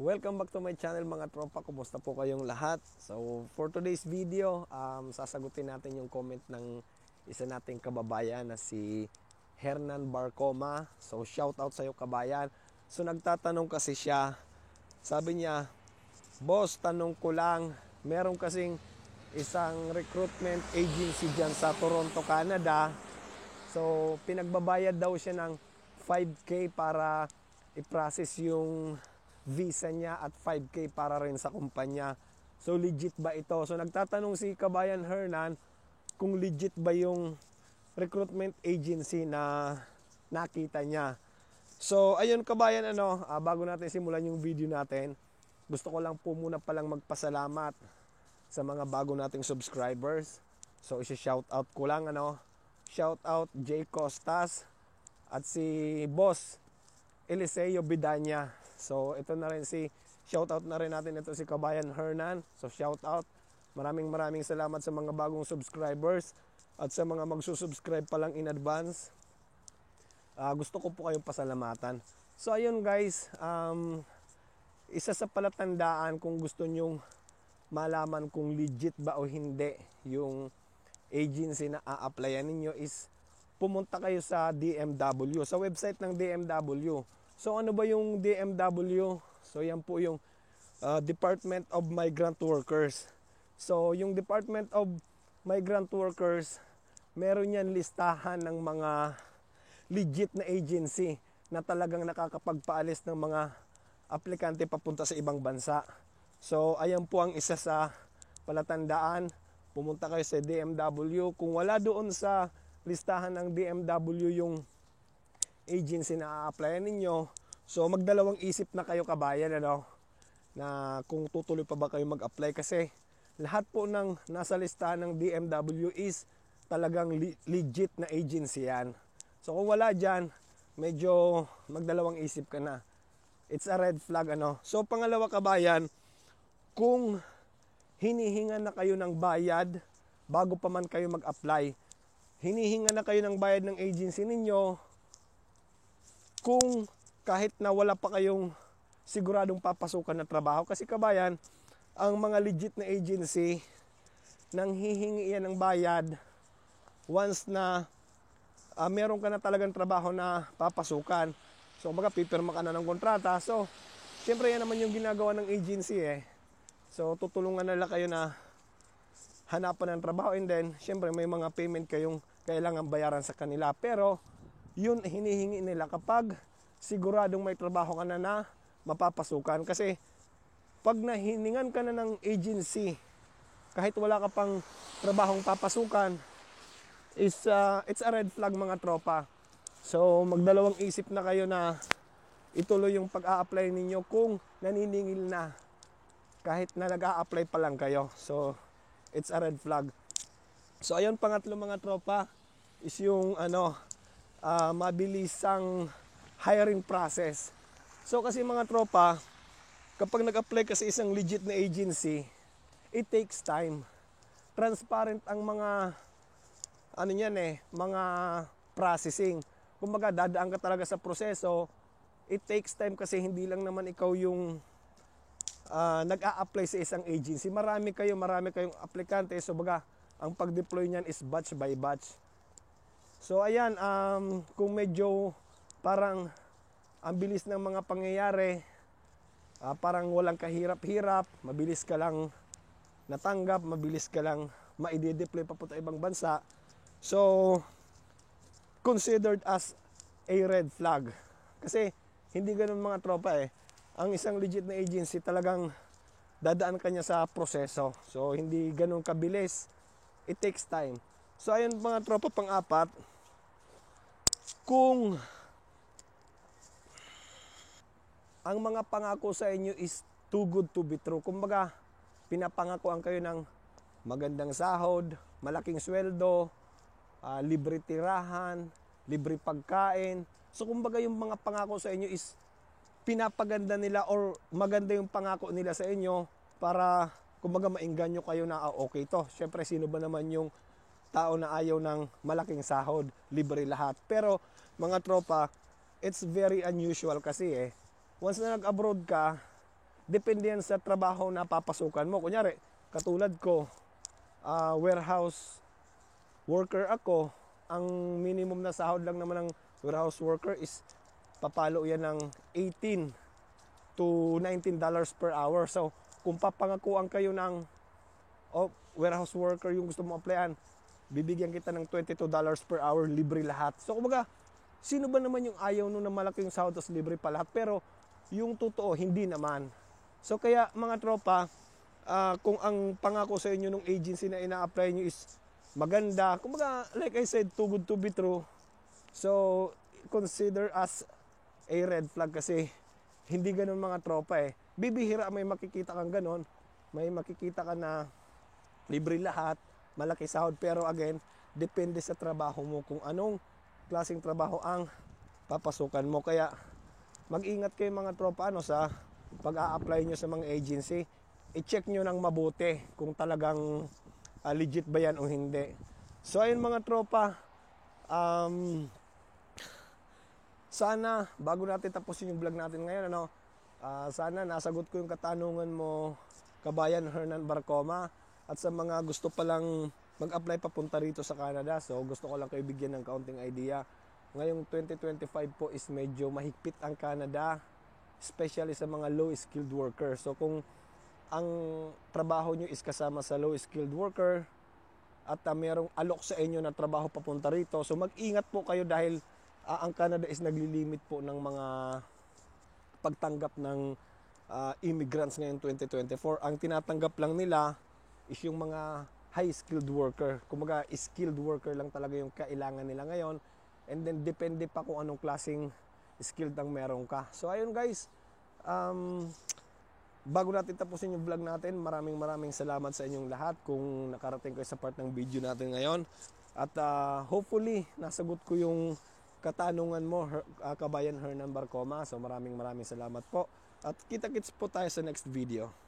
Welcome back to my channel mga tropa. Kumusta po kayong lahat? So for today's video, sasagutin natin yung comment ng isa nating kababayan na si Hernan Barcoma. So shout out sa iyo kabayan. So nagtatanong kasi siya, sabi niya, "Boss, tanong ko lang, meron kasing isang recruitment agency dyan sa Toronto, Canada. So pinagbabayad daw siya ng 5K para i-process yung visa niya at 5K para rin sa kumpanya. So legit ba ito?" So nagtatanong si Kabayan Hernan kung legit ba yung recruitment agency na nakita niya. So ayun kabayan, bago natin simulan yung video natin, gusto ko lang po muna palang magpasalamat sa mga bago nating subscribers. So isi-shout out ko lang, shout out Jay Costas at si Boss Eliseo Bidanya. So ito na rin shoutout na rin natin ito si Kabayan Hernan. So shoutout. Maraming salamat sa mga bagong subscribers at sa mga magsusubscribe pa lang in advance. Gusto ko po kayong pasalamatan. So ayun guys, isa sa palatandaan kung gusto nyong malaman kung legit ba o hindi yung agency na a-applyan ninyo is pumunta kayo sa DMW, sa website ng DMW. So ano ba yung DMW? So yan po yung Department of Migrant Workers. So yung Department of Migrant Workers, meron yan listahan ng mga legit na agency na talagang nakakapagpaalis ng mga aplikante papunta sa ibang bansa. So ayan po ang isa sa palatandaan. Pumunta kayo sa DMW. Kung wala doon sa listahan ng DMW yung agency na a-applyan ninyo, so magdalawang isip na kayo kabayan, na kung tutuloy pa ba kayo mag-apply, kasi lahat po ng nasa listahan ng DMW is talagang legit na agency yan. So kung wala dyan, medyo magdalawang isip ka na. It's a red flag, So pangalawa kabayan, kung hinihinga na kayo ng bayad bago pa man kayo mag-apply, hinihinga na kayo ng bayad ng agency ninyo, kung kahit na wala pa kayong siguradong papasukan na trabaho. Kasi kabayan, ang mga legit na agency, nang hihingi yan ng bayad once na meron ka na talagang trabaho na papasukan. So baga pipirma ka na ng kontrata. So syempre yan naman yung ginagawa ng agency So tutulungan nila kayo na hanapan ng trabaho, and then syempre may mga payment kayong kailangan bayaran sa kanila. Pero yun hinihingi nila kapag siguradong may trabaho ka na mapapasukan. Kasi pag nahiningan ka na ng agency kahit wala ka pang trabahong papasukan, it's a red flag mga tropa. So magdalawang isip na kayo na ituloy yung pag-a-apply ninyo kung naniningil na kahit na nag-a-apply pa lang kayo. So it's a red flag. So ayun, pangatlo mga tropa is yung mabilisang hiring process. So kasi mga tropa, kapag nag-apply ka sa isang legit na agency, it takes time. Transparent ang mga mga processing. Kumbaga dadaan ka talaga sa proseso. It takes time kasi hindi lang naman ikaw yung nag-a-apply sa isang agency. Marami kayong aplikante. So baga, ang pag-deploy niyan is batch by batch. So ayan, kung medyo parang ang bilis ng mga pangyayari, parang walang kahirap-hirap, mabilis ka lang natanggap, mabilis ka lang ma-deploy papunta ibang bansa, so considered as a red flag. Kasi hindi ganun mga tropa Ang isang legit na agency talagang dadaan kanya sa proseso. So hindi ganun kabilis. It takes time. So ayun mga tropa, pang-apat, kung ang mga pangako sa inyo is too good to be true, kumbaga pinapangakoan kayo ng magandang sahod, malaking sweldo, libre tirahan, libre pagkain. So kumbaga yung mga pangako sa inyo is pinapaganda nila, or maganda yung pangako nila sa inyo para kumbaga maengganyo kayo na okay to. Syempre sino ba naman yung tao na ayaw ng malaking sahod, libre lahat. Pero mga tropa, it's very unusual kasi once na nag-abroad ka, depende yan sa trabaho na papasukan mo. Kunyari, katulad ko, warehouse worker ako, ang minimum na sahod lang naman ng warehouse worker is papalo yan ng $18 to $19 per hour. So, kung papangakuan kayo ng warehouse worker yung gusto mo applyan, bibigyan kita ng $22 per hour, libre lahat. So, kumbaga, sino ba naman yung ayaw nun na malaki yung sahod tapos libre pa lahat? Pero, yung totoo, hindi naman. So, kaya mga tropa, kung ang pangako sa inyo ng agency na ina-apply nyo is maganda, kumbaga, like I said, too good to be true. So, consider as a red flag kasi hindi ganun mga tropa eh. Bibihira may makikita kang ganun, may makikita ka na libre lahat, malaki sahod, pero again, depende sa trabaho mo kung anong klaseng trabaho ang papasukan mo. Kaya mag-ingat kayo mga tropa sa pag-a-apply nyo sa mga agency. I-check nyo ng mabuti kung talagang legit ba yan o hindi. So ayun mga tropa, sana bago natin tapusin yung vlog natin ngayon, sana nasagot ko yung katanungan mo, kabayan Hernan Barcoma. At sa mga gusto palang mag-apply papunta rito sa Canada, so gusto ko lang kayo bigyan ng kaunting idea. Ngayong 2025 po is medyo mahigpit ang Canada, especially sa mga low-skilled worker. So kung ang trabaho nyo is kasama sa low-skilled worker at mayroong alok sa inyo na trabaho papunta rito, so mag-ingat po kayo dahil ang Canada is naglilimit po ng mga pagtanggap ng immigrants ngayong 2024. Ang tinatanggap lang nila is yung mga high-skilled worker. Kumaga, skilled worker lang talaga yung kailangan nila ngayon. And then, depende pa kung anong klaseng skilled ang meron ka. So, ayun guys. Bago natin tapusin yung vlog natin, maraming salamat sa inyong lahat kung nakarating kayo sa part ng video natin ngayon. At hopefully, nasagot ko yung katanungan mo, kabayan Hernan Barcoma. So, maraming salamat po. At kita-kits po tayo sa next video.